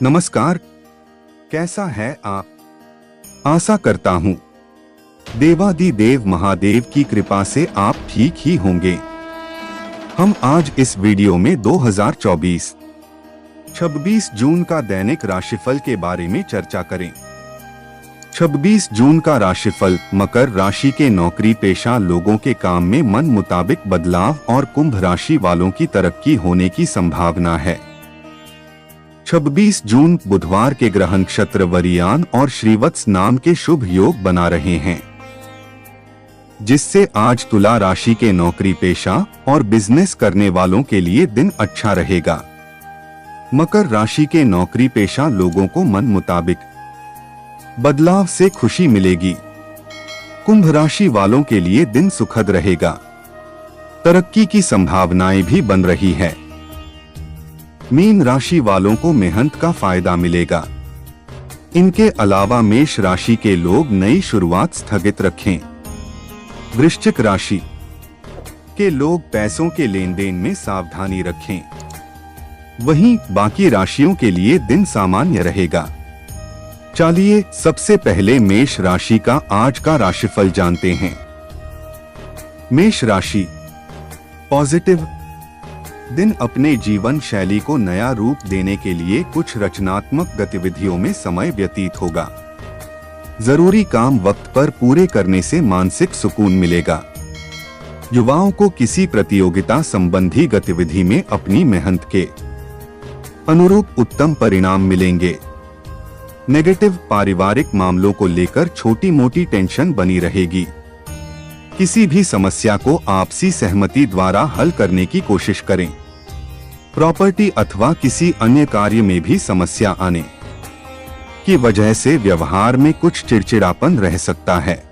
नमस्कार, कैसा है आप? आशा करता हूँ देवादिदेव महादेव की कृपा से आप ठीक ही होंगे। हम आज इस वीडियो में 2024 26 जून का दैनिक राशिफल के बारे में चर्चा करें। 26 जून का राशिफल मकर राशि के नौकरी पेशा लोगों के काम में मन मुताबिक बदलाव और कुंभ राशि वालों की तरक्की होने की संभावना है। 26 जून बुधवार के ग्रह नक्षत्र वरियान और श्रीवत्स नाम के शुभ योग बना रहे हैं, जिससे आज तुला राशि के नौकरी पेशा और बिजनेस करने वालों के लिए दिन अच्छा रहेगा। मकर राशि के नौकरी पेशा लोगों को मन मुताबिक बदलाव से खुशी मिलेगी। कुंभ राशि वालों के लिए दिन सुखद रहेगा। तरक्की की संभावनाएं भी बन रही है। मीन राशि वालों को मेहनत का फायदा मिलेगा। इनके अलावा मेष राशि के लोग नई शुरुआत स्थगित रखें। वृश्चिक राशि के लोग पैसों के लेन देन में सावधानी रखें। वहीं बाकी राशियों के लिए दिन सामान्य रहेगा। चलिए सबसे पहले मेष राशि का आज का राशिफल जानते हैं। मेष राशि पॉजिटिव दिन अपने जीवन शैली को नया रूप देने के लिए कुछ रचनात्मक गतिविधियों में समय व्यतीत होगा। जरूरी काम वक्त पर पूरे करने से मानसिक सुकून मिलेगा। युवाओं को किसी प्रतियोगिता संबंधी गतिविधि में अपनी मेहनत के अनुरूप उत्तम परिणाम मिलेंगे। नेगेटिव पारिवारिक मामलों को लेकर छोटी मोटी टेंशन बनी रहेगी। किसी भी समस्या को आपसी सहमति द्वारा हल करने की कोशिश करें। प्रॉपर्टी अथवा किसी अन्य कार्य में भी समस्या आने की वजह से व्यवहार में कुछ चिड़चिड़ापन रह सकता है।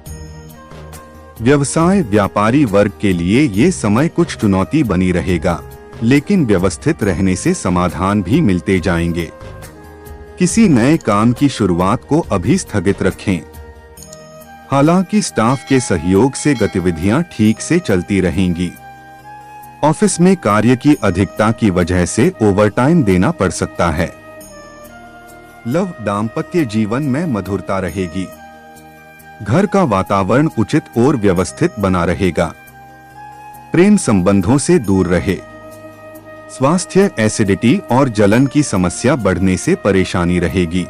व्यवसाय व्यापारी वर्ग के लिए ये समय कुछ चुनौती बनी रहेगा, लेकिन व्यवस्थित रहने से समाधान भी मिलते जाएंगे। किसी नए काम की शुरुआत को अभी स्थगित रखें। हालांकि स्टाफ के सहयोग से गतिविधियां ठीक से चलती रहेंगी। ऑफिस में कार्य की अधिकता की वजह से ओवरटाइम देना पड़ सकता है। लव दाम्पत्य जीवन में मधुरता रहेगी। घर का वातावरण उचित और व्यवस्थित बना रहेगा। प्रेम संबंधों से दूर रहे। स्वास्थ्य एसिडिटी और जलन की समस्या बढ़ने से परेशानी रहेगी।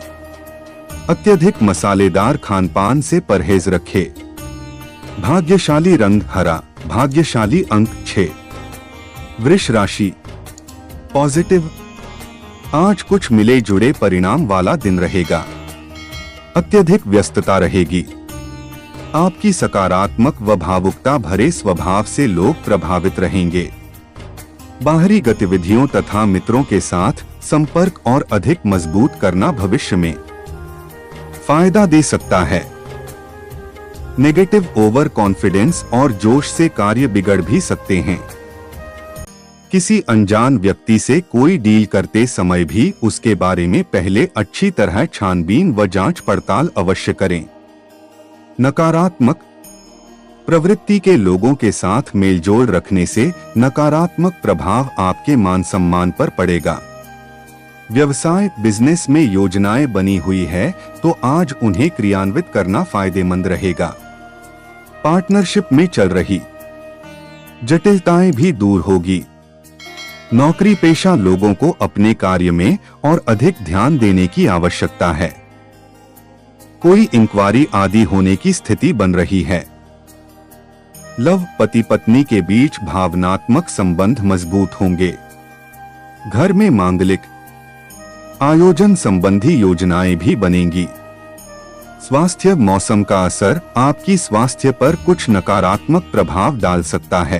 अत्यधिक मसालेदार खानपान से परहेज रखें। भाग्यशाली रंग हरा। भाग्यशाली अंक 6। वृष राशि पॉजिटिव आज कुछ मिले जुड़े परिणाम वाला दिन रहेगा। अत्यधिक व्यस्तता रहेगी। आपकी सकारात्मक व भावुकता भरे स्वभाव से लोग प्रभावित रहेंगे। बाहरी गतिविधियों तथा मित्रों के साथ संपर्क और अधिक मजबूत करना भविष्य में फायदा दे सकता है। नेगेटिव ओवर कॉन्फिडेंस और जोश से कार्य बिगड़ भी सकते हैं। किसी अनजान व्यक्ति से कोई डील करते समय भी उसके बारे में पहले अच्छी तरह छानबीन व जांच पड़ताल अवश्य करें। नकारात्मक प्रवृत्ति के लोगों के साथ मेलजोल रखने से नकारात्मक प्रभाव आपके मान सम्मान पर पड़ेगा। व्यवसाय बिजनेस में योजनाएं बनी हुई है तो आज उन्हें क्रियान्वित करना फायदेमंद रहेगा। पार्टनरशिप में चल रही जटिलताएं भी दूर होगी। नौकरी पेशा लोगों को अपने कार्य में और अधिक ध्यान देने की आवश्यकता है। कोई इंक्वायरी आदि होने की स्थिति बन रही है। लव पति पत्नी के बीच भावनात्मक संबंध मजबूत होंगे। घर में मांगलिक आयोजन संबंधी योजनाएं भी बनेंगी। स्वास्थ्य मौसम का असर आपकी स्वास्थ्य पर कुछ नकारात्मक प्रभाव डाल सकता है।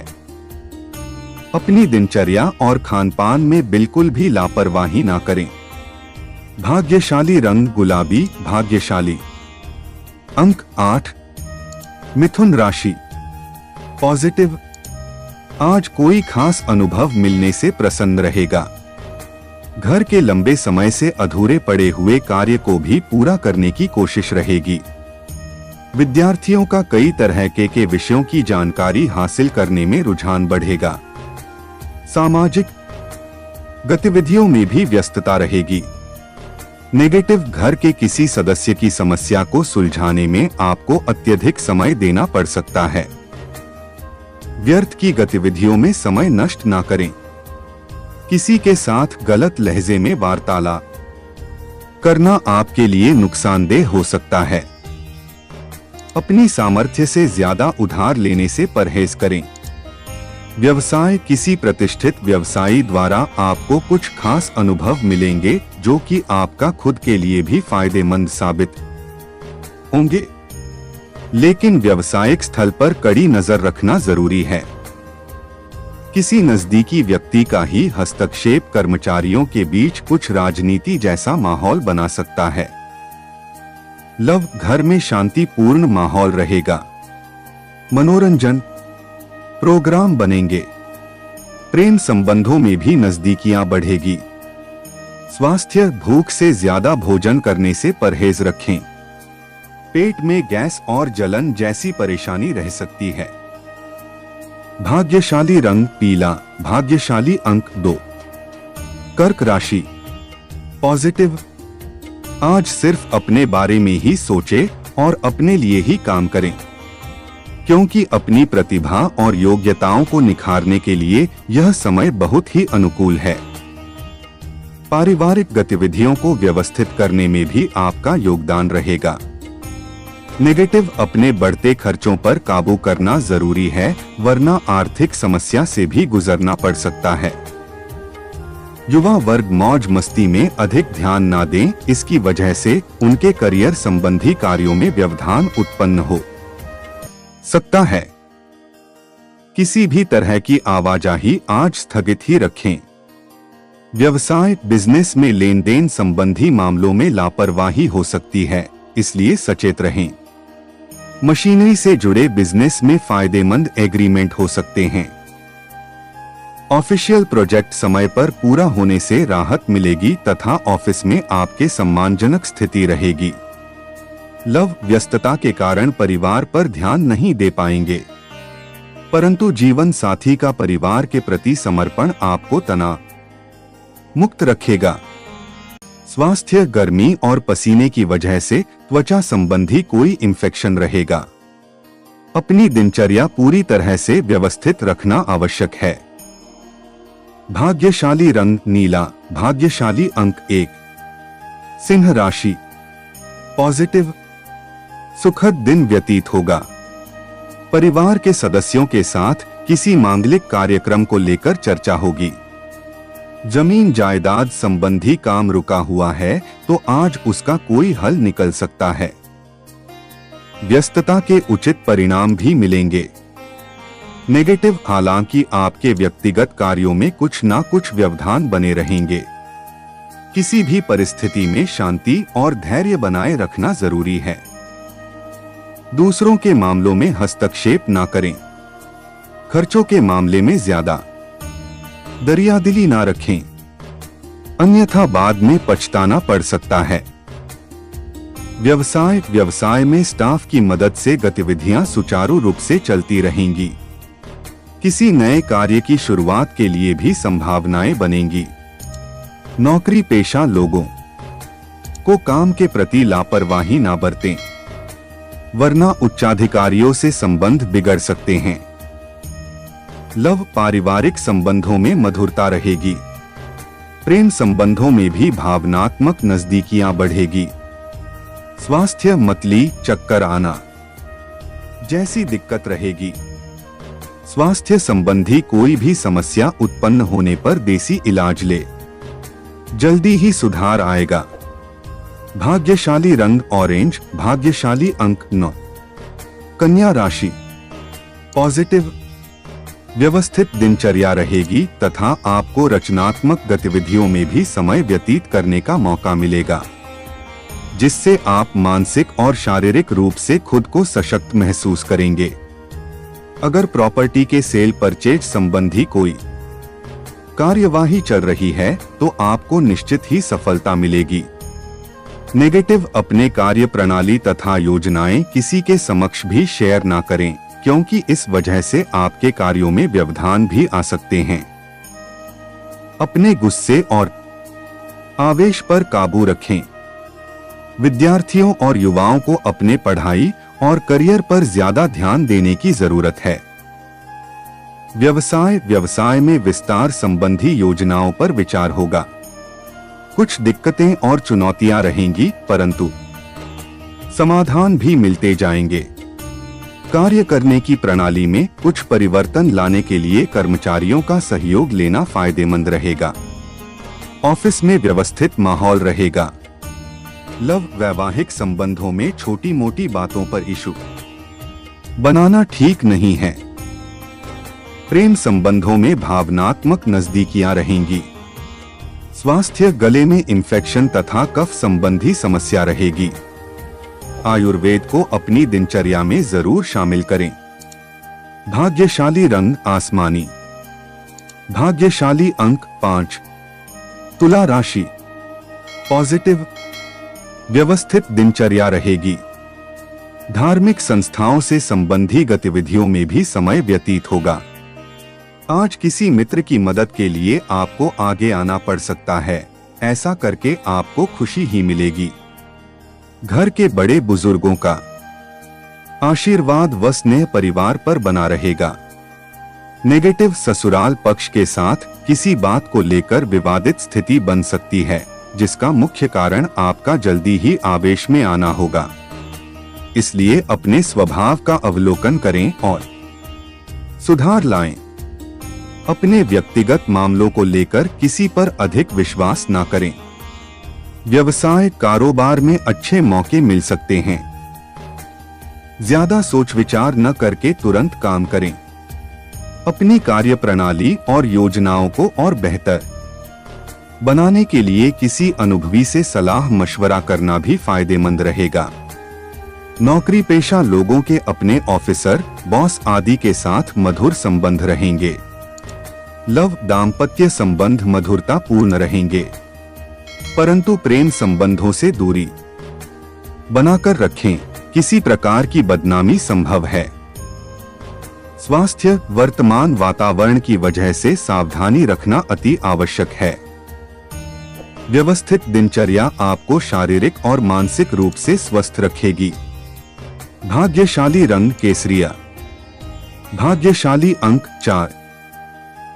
अपनी दिनचर्या और खानपान में बिल्कुल भी लापरवाही ना करें। भाग्यशाली रंग गुलाबी। भाग्यशाली अंक 8। मिथुन राशि पॉजिटिव आज कोई खास अनुभव मिलने से प्रसन्न रहेगा। घर के लंबे समय से अधूरे पड़े हुए कार्य को भी पूरा करने की कोशिश रहेगी। विद्यार्थियों का कई तरह के विषयों की जानकारी हासिल करने में रुझान बढ़ेगा। सामाजिक गतिविधियों में भी व्यस्तता रहेगी। नेगेटिव, घर के किसी सदस्य की समस्या को सुलझाने में आपको अत्यधिक समय देना पड़ सकता है। व्यर्थ की गतिविधियों में समय नष्ट ना करें। किसी के साथ गलत लहजे में वार्तालाप करना आपके लिए नुकसानदेह हो सकता है। अपनी सामर्थ्य से ज्यादा उधार लेने से परहेज करें। व्यवसाय, किसी प्रतिष्ठित व्यवसायी द्वारा आपको कुछ खास अनुभव मिलेंगे जो कि आपका खुद के लिए भी फायदेमंद साबित होंगे, लेकिन व्यावसायिक स्थल पर कड़ी नजर रखना जरूरी है। किसी नजदीकी व्यक्ति का ही हस्तक्षेप कर्मचारियों के बीच कुछ राजनीति जैसा माहौल बना सकता है। लव, घर में शांतिपूर्ण माहौल रहेगा। मनोरंजन प्रोग्राम बनेंगे। प्रेम संबंधों में भी नजदीकियां बढ़ेगी। स्वास्थ्य, भूख से ज्यादा भोजन करने से परहेज रखें। पेट में गैस और जलन जैसी परेशानी रह सकती है। भाग्यशाली रंग पीला, भाग्यशाली अंक 2। कर्क राशि, पॉजिटिव, आज सिर्फ अपने बारे में ही सोचें और अपने लिए ही काम करें, क्योंकि अपनी प्रतिभा और योग्यताओं को निखारने के लिए यह समय बहुत ही अनुकूल है। पारिवारिक गतिविधियों को व्यवस्थित करने में भी आपका योगदान रहेगा। नेगेटिव, अपने बढ़ते खर्चों पर काबू करना जरूरी है, वरना आर्थिक समस्या से भी गुजरना पड़ सकता है। युवा वर्ग मौज मस्ती में अधिक ध्यान ना दें, इसकी वजह से उनके करियर संबंधी कार्यों में व्यवधान उत्पन्न हो सकता है। किसी भी तरह की आवाजाही आज स्थगित ही रखें। व्यवसाय, बिजनेस में लेन देन संबंधी मामलों में लापरवाही हो सकती है, इसलिए सचेत रहें। मशीनरी से जुड़े बिजनेस में फायदेमंद एग्रीमेंट हो सकते हैं। ऑफिशियल प्रोजेक्ट समय पर पूरा होने से राहत मिलेगी तथा ऑफिस में आपके सम्मानजनक स्थिति रहेगी। लव, व्यस्तता के कारण परिवार पर ध्यान नहीं दे पाएंगे, परंतु जीवन साथी का परिवार के प्रति समर्पण आपको तनाव मुक्त रखेगा। स्वास्थ्य, गर्मी और पसीने की वजह से त्वचा संबंधी कोई इंफेक्शन रहेगा। अपनी दिनचर्या पूरी तरह से व्यवस्थित रखना आवश्यक है। भाग्यशाली रंग नीला, भाग्यशाली अंक 1। सिंह राशि, पॉजिटिव, सुखद दिन व्यतीत होगा। परिवार के सदस्यों के साथ किसी मांगलिक कार्यक्रम को लेकर चर्चा होगी। जमीन जायदाद संबंधी काम रुका हुआ है तो आज उसका कोई हल निकल सकता है। व्यस्तता के उचित परिणाम भी मिलेंगे। नेगेटिव, हालांकि आपके व्यक्तिगत कार्यों में कुछ ना कुछ व्यवधान बने रहेंगे। किसी भी परिस्थिति में शांति और धैर्य बनाए रखना जरूरी है। दूसरों के मामलों में हस्तक्षेप ना करें। खर्चों के मामले में ज्यादा दरियादिली ना रखें, अन्यथा बाद में पछताना पड़ सकता है। व्यवसाय में स्टाफ की मदद से गतिविधियां सुचारू रूप से चलती रहेंगी। किसी नए कार्य की शुरुआत के लिए भी संभावनाएं बनेंगी। नौकरी पेशा लोगों को काम के प्रति लापरवाही ना बरतें, वरना उच्चाधिकारियों से संबंध बिगड़ सकते हैं। लव, पारिवारिक संबंधों में मधुरता रहेगी। प्रेम संबंधों में भी भावनात्मक नजदीकियां बढ़ेगी। स्वास्थ्य, मतली, चक्कर आना जैसी दिक्कत रहेगी। स्वास्थ्य संबंधी कोई भी समस्या उत्पन्न होने पर देसी इलाज ले, जल्दी ही सुधार आएगा। भाग्यशाली रंग ऑरेंज, भाग्यशाली अंक 9। कन्या राशि, पॉजिटिव, व्यवस्थित दिनचर्या रहेगी तथा आपको रचनात्मक गतिविधियों में भी समय व्यतीत करने का मौका मिलेगा, जिससे आप मानसिक और शारीरिक रूप से खुद को सशक्त महसूस करेंगे। अगर प्रॉपर्टी के सेल परचेज संबंधी कोई कार्यवाही चल रही है तो आपको निश्चित ही सफलता मिलेगी। नेगेटिव, अपने कार्य प्रणाली तथा योजनाएं किसी के समक्ष भी शेयर ना करें, क्योंकि इस वजह से आपके कार्यों में व्यवधान भी आ सकते हैं। अपने गुस्से और आवेश पर काबू रखें। विद्यार्थियों और युवाओं को अपने पढ़ाई और करियर पर ज्यादा ध्यान देने की जरूरत है। व्यवसाय में विस्तार संबंधी योजनाओं पर विचार होगा। कुछ दिक्कतें और चुनौतियां रहेंगी, परंतु समाधान भी मिलते जाएंगे। कार्य करने की प्रणाली में कुछ परिवर्तन लाने के लिए कर्मचारियों का सहयोग लेना फायदेमंद रहेगा। ऑफिस में व्यवस्थित माहौल रहेगा। वैवाहिक संबंधों में छोटी मोटी बातों पर इशू बनाना ठीक नहीं है। प्रेम संबंधों में भावनात्मक नजदीकियां रहेंगी। स्वास्थ्य, गले में इंफेक्शन तथा कफ संबंधी समस्या रहेगी। आयुर्वेद को अपनी दिनचर्या में जरूर शामिल करें। भाग्यशाली रंग आसमानी। भाग्यशाली अंक 5। तुला राशि पॉजिटिव, व्यवस्थित दिनचर्या रहेगी। धार्मिक संस्थाओं से संबंधी गतिविधियों में भी समय व्यतीत होगा। आज किसी मित्र की मदद के लिए आपको आगे आना पड़ सकता है। ऐसा करके आपको खुशी ही मिलेगी। घर के बड़े बुजुर्गों का आशीर्वाद व स्नेह परिवार पर बना रहेगा। नेगेटिव, ससुराल पक्ष के साथ किसी बात को लेकर विवादित स्थिति बन सकती है, जिसका मुख्य कारण आपका जल्दी ही आवेश में आना होगा। इसलिए अपने स्वभाव का अवलोकन करें और सुधार लाएं। अपने व्यक्तिगत मामलों को लेकर किसी पर अधिक विश्वास न करें। व्यवसाय, कारोबार में अच्छे मौके मिल सकते हैं। ज्यादा सोच विचार न करके तुरंत काम करें। अपनी कार्य प्रणाली और योजनाओं को और बेहतर बनाने के लिए किसी अनुभवी से सलाह मशवरा करना भी फायदेमंद रहेगा। नौकरी पेशा लोगों के अपने ऑफिसर, बॉस आदि के साथ मधुर संबंध रहेंगे। दाम्पत्य संबंध मधुरता पूर्ण रहेंगे, परंतु प्रेम संबंधों से दूरी बनाकर रखें। किसी प्रकार की बदनामी संभव है। स्वास्थ्य, वर्तमान वातावरण की वजह से सावधानी रखना अति आवश्यक है। व्यवस्थित दिनचर्या आपको शारीरिक और मानसिक रूप से स्वस्थ रखेगी। भाग्यशाली रंग केसरिया। भाग्यशाली अंक 4।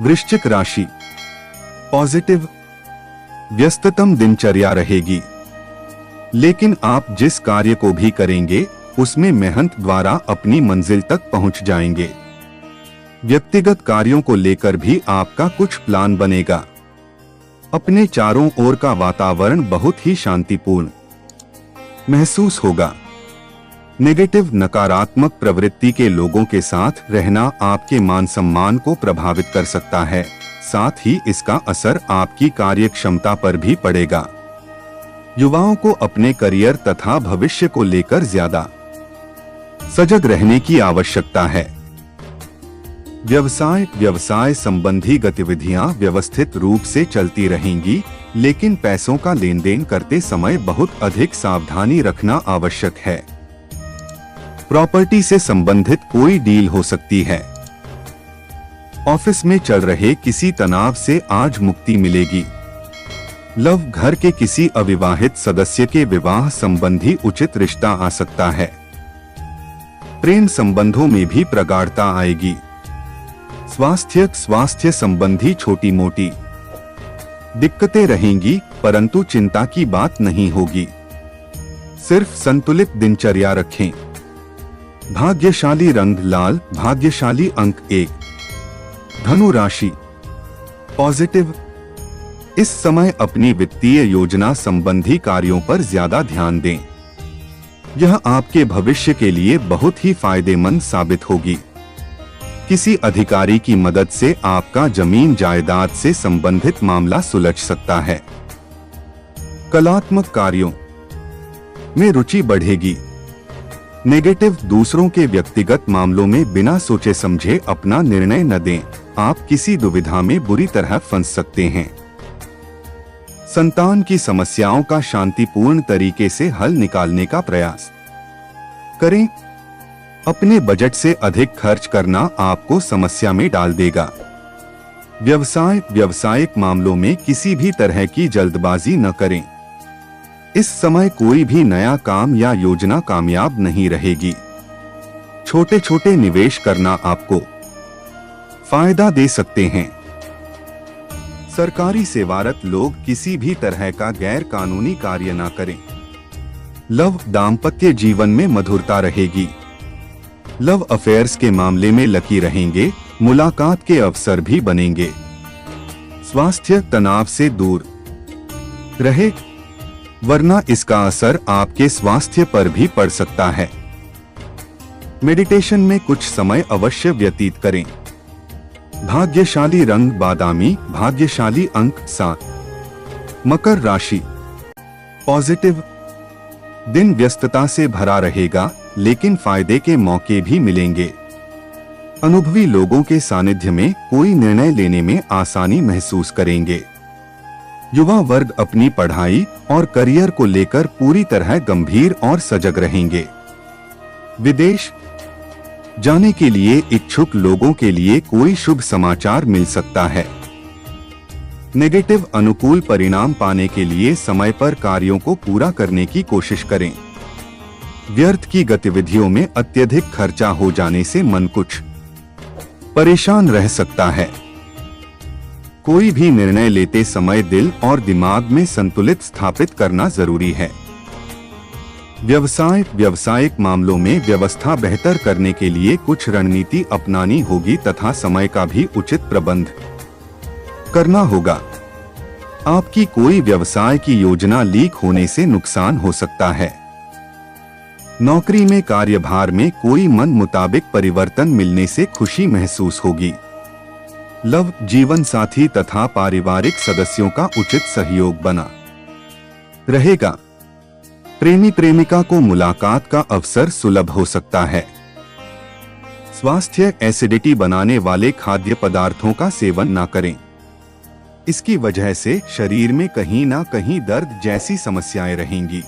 वृश्चिक राशि पॉजिटिव, व्यस्ततम दिनचर्या रहेगी, लेकिन आप जिस कार्य को भी करेंगे उसमें मेहनत द्वारा अपनी मंजिल तक पहुंच जाएंगे। व्यक्तिगत कार्यों को लेकर भी आपका कुछ प्लान बनेगा। अपने चारों ओर का वातावरण बहुत ही शांतिपूर्ण महसूस होगा। नेगेटिव, नकारात्मक प्रवृत्ति के लोगों के साथ रहना आपके मान सम्मान को प्रभावित कर सकता है। साथ ही इसका असर आपकी कार्य क्षमता पर भी पड़ेगा। युवाओं को अपने करियर तथा भविष्य को लेकर ज्यादा सजग रहने की आवश्यकता है। व्यवसाय संबंधी गतिविधियां व्यवस्थित रूप से चलती रहेंगी, लेकिन पैसों का लेन देन करते समय बहुत अधिक सावधानी रखना आवश्यक है। प्रॉपर्टी से संबंधित कोई डील हो सकती है। ऑफिस में चल रहे किसी तनाव से आज मुक्ति मिलेगी। घर के किसी अविवाहित सदस्य के विवाह संबंधी उचित रिश्ता आ सकता है। प्रेम संबंधों में भी प्रगाढ़ता आएगी। स्वास्थ्य संबंधी छोटी मोटी दिक्कतें रहेंगी, परंतु चिंता की बात नहीं होगी। सिर्फ संतुलित दिनचर्या रखें। भाग्यशाली रंग लाल। भाग्यशाली अंक 1। धनु राशि पॉजिटिव, इस समय अपनी वित्तीय योजना संबंधी कार्यों पर ज्यादा ध्यान दें। यह आपके भविष्य के लिए बहुत ही फायदेमंद साबित होगी। किसी अधिकारी की मदद से आपका जमीन जायदाद से संबंधित मामला सुलझ सकता है। कलात्मक कार्यों में रुचि बढ़ेगी। नेगेटिव, दूसरों के व्यक्तिगत मामलों में बिना सोचे समझे अपना निर्णय न दें। आप किसी दुविधा में बुरी तरह फंस सकते हैं। संतान की समस्याओं का शांतिपूर्ण तरीके से हल निकालने का प्रयास करें। अपने बजट से अधिक खर्च करना आपको समस्या में डाल देगा। व्यावसायिक मामलों में किसी भी तरह की जल्दबाजी न करें। इस समय कोई भी नया काम या योजना कामयाब नहीं रहेगी। छोटे छोटे निवेश करना आपको फायदा दे सकते हैं। सरकारी सेवारत लोग किसी भी तरह का गैर कानूनी कार्य न करें। लव दाम्पत्य जीवन में मधुरता रहेगी। लव अफेयर्स के मामले में लकी रहेंगे, मुलाकात के अवसर भी बनेंगे। स्वास्थ्य तनाव से दूर रहे, वरना इसका असर आपके स्वास्थ्य पर भी पड़ सकता है। मेडिटेशन में कुछ समय अवश्य व्यतीत करें। भाग्यशाली रंग बादामी, भाग्यशाली अंक 7। मकर राशि। पॉजिटिव दिन व्यस्तता से भरा रहेगा, लेकिन फायदे के मौके भी मिलेंगे। अनुभवी लोगों के सानिध्य में कोई निर्णय लेने में आसानी महसूस करेंगे। युवा वर्ग अपनी पढ़ाई और करियर को लेकर पूरी तरह गंभीर और सजग रहेंगे। विदेश जाने के लिए इच्छुक लोगों के लिए कोई शुभ समाचार मिल सकता है। नेगेटिव अनुकूल परिणाम पाने के लिए समय पर कार्यों को पूरा करने की कोशिश करें। व्यर्थ की गतिविधियों में अत्यधिक खर्चा हो जाने से मन कुछ परेशान रह सकता है। कोई भी निर्णय लेते समय दिल और दिमाग में संतुलित स्थापित करना जरूरी है। व्यावसायिक मामलों में व्यवस्था बेहतर करने के लिए कुछ रणनीति अपनानी होगी तथा समय का भी उचित प्रबंध करना होगा। आपकी कोई व्यवसाय की योजना लीक होने से नुकसान हो सकता है। नौकरी में कार्यभार में कोई मन मुताबिक परिवर्तन मिलने से खुशी महसूस होगी। लव जीवन साथी तथा पारिवारिक सदस्यों का उचित सहयोग बना रहेगा। प्रेमी प्रेमिका को मुलाकात का अवसर सुलभ हो सकता है। स्वास्थ्य एसिडिटी बनाने वाले खाद्य पदार्थों का सेवन न करें। इसकी वजह से शरीर में कहीं ना कहीं दर्द जैसी समस्याएं रहेंगी।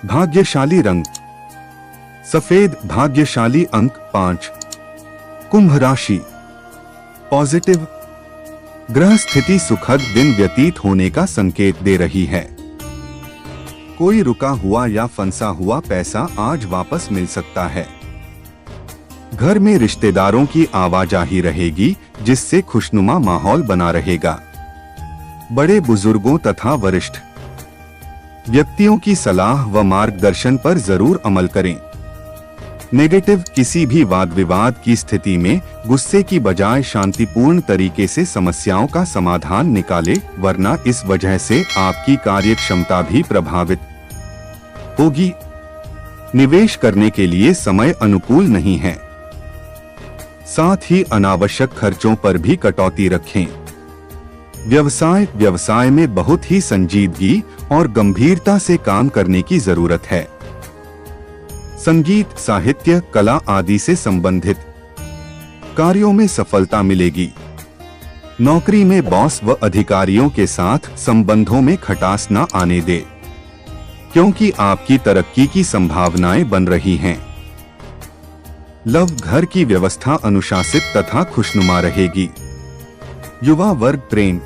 भाग्यशाली रंग सफेद, भाग्यशाली अंक 5। कुंभ राशि। पॉजिटिव ग्रह स्थिति सुखद दिन व्यतीत होने का संकेत दे रही है। कोई रुका हुआ या फंसा हुआ पैसा आज वापस मिल सकता है। घर में रिश्तेदारों की आवाजाही रहेगी, जिससे खुशनुमा माहौल बना रहेगा। बड़े बुजुर्गों तथा वरिष्ठ व्यक्तियों की सलाह व मार्गदर्शन पर जरूर अमल करें। नेगेटिव किसी भी वाद विवाद की स्थिति में गुस्से की बजाय शांतिपूर्ण तरीके से समस्याओं का समाधान निकालें, वरना इस वजह से आपकी कार्य क्षमता भी प्रभावित होगी। निवेश करने के लिए समय अनुकूल नहीं है। साथ ही अनावश्यक खर्चों पर भी कटौती रखें। व्यवसाय में बहुत ही संजीदगी और गंभीरता से काम करने की जरूरत है। संगीत, साहित्य, कला आदि से संबंधित कार्यों में सफलता मिलेगी। नौकरी में बॉस व अधिकारियों के साथ संबंधों में खटास न आने दे, क्योंकि आपकी तरक्की की संभावनाएं बन रही हैं। लव घर की व्यवस्था अनुशासित तथा खुशनुमा रहेगी। युवा वर्ग प्रेम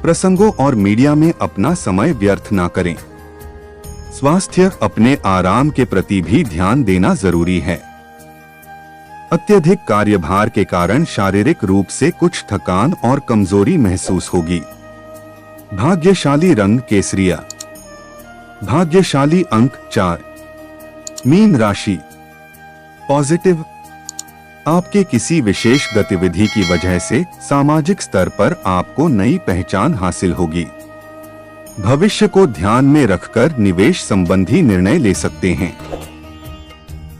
प्रसंगों और मीडिया में अपना समय व्यर्थ न करें। स्वास्थ्य अपने आराम के प्रति भी ध्यान देना जरूरी है। अत्यधिक कार्यभार के कारण शारीरिक रूप से कुछ थकान और कमजोरी महसूस होगी। भाग्यशाली रंग केसरिया, भाग्यशाली अंक 4। मीन राशि। पॉजिटिव आपके किसी विशेष गतिविधि की वजह से सामाजिक स्तर पर आपको नई पहचान हासिल होगी। भविष्य को ध्यान में रखकर निवेश संबंधी निर्णय ले सकते हैं।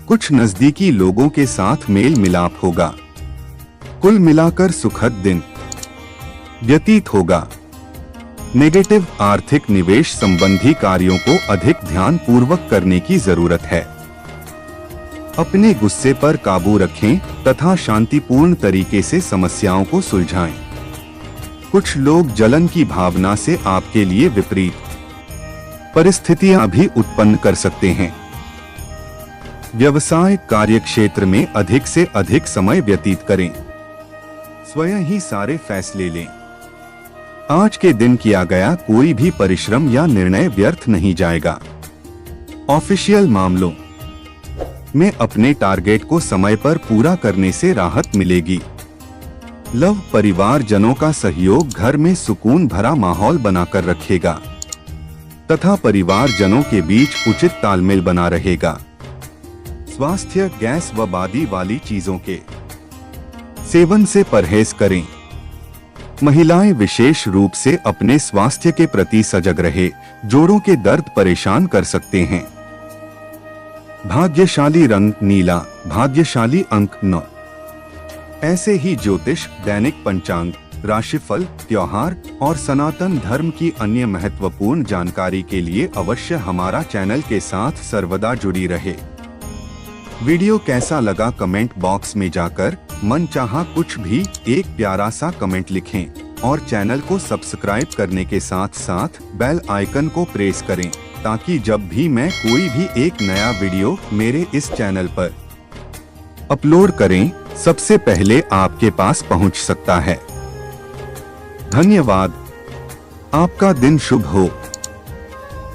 कुछ नजदीकी लोगों के साथ मेल मिलाप होगा। कुल मिलाकर सुखद दिन व्यतीत होगा। नेगेटिव आर्थिक निवेश संबंधी कार्यों को अधिक ध्यान पूर्वक करने की जरूरत है। अपने गुस्से पर काबू रखें तथा शांतिपूर्ण तरीके से समस्याओं को सुलझाएं। कुछ लोग जलन की भावना से आपके लिए विपरीत परिस्थितियां भी उत्पन्न कर सकते हैं। व्यवसाय कार्य क्षेत्र में अधिक से अधिक समय व्यतीत करें। स्वयं ही सारे फैसले लें। आज के दिन किया गया कोई भी परिश्रम या निर्णय व्यर्थ नहीं जाएगा। ऑफिशियल मामलों में अपने टारगेट को समय पर पूरा करने से राहत मिलेगी। लव परिवारजनों का सहयोग घर में सुकून भरा माहौल बनाकर रखेगा तथा परिवारजनों के बीच उचित तालमेल बना रहेगा। स्वास्थ्य, गैस व बादी वाली चीजों के सेवन से परहेज करें। महिलाएं विशेष रूप से अपने स्वास्थ्य के प्रति सजग रहे। जोड़ों के दर्द परेशान कर सकते हैं। भाग्यशाली रंग नीला, भाग्यशाली अंक 9। ऐसे ही ज्योतिष, दैनिक पंचांग, राशिफल, त्योहार और सनातन धर्म की अन्य महत्वपूर्ण जानकारी के लिए अवश्य हमारा चैनल के साथ सर्वदा जुड़ी रहे। वीडियो कैसा लगा कमेंट बॉक्स में जाकर मनचाहा कुछ भी एक प्यारा सा कमेंट लिखें और चैनल को सब्सक्राइब करने के साथ साथ बेल आइकन को प्रेस करें ताकि जब भी मैं कोई भी एक नया वीडियो मेरे इस चैनल पर अपलोड करें सबसे पहले आपके पास पहुंच सकता है। धन्यवाद। आपका दिन शुभ हो।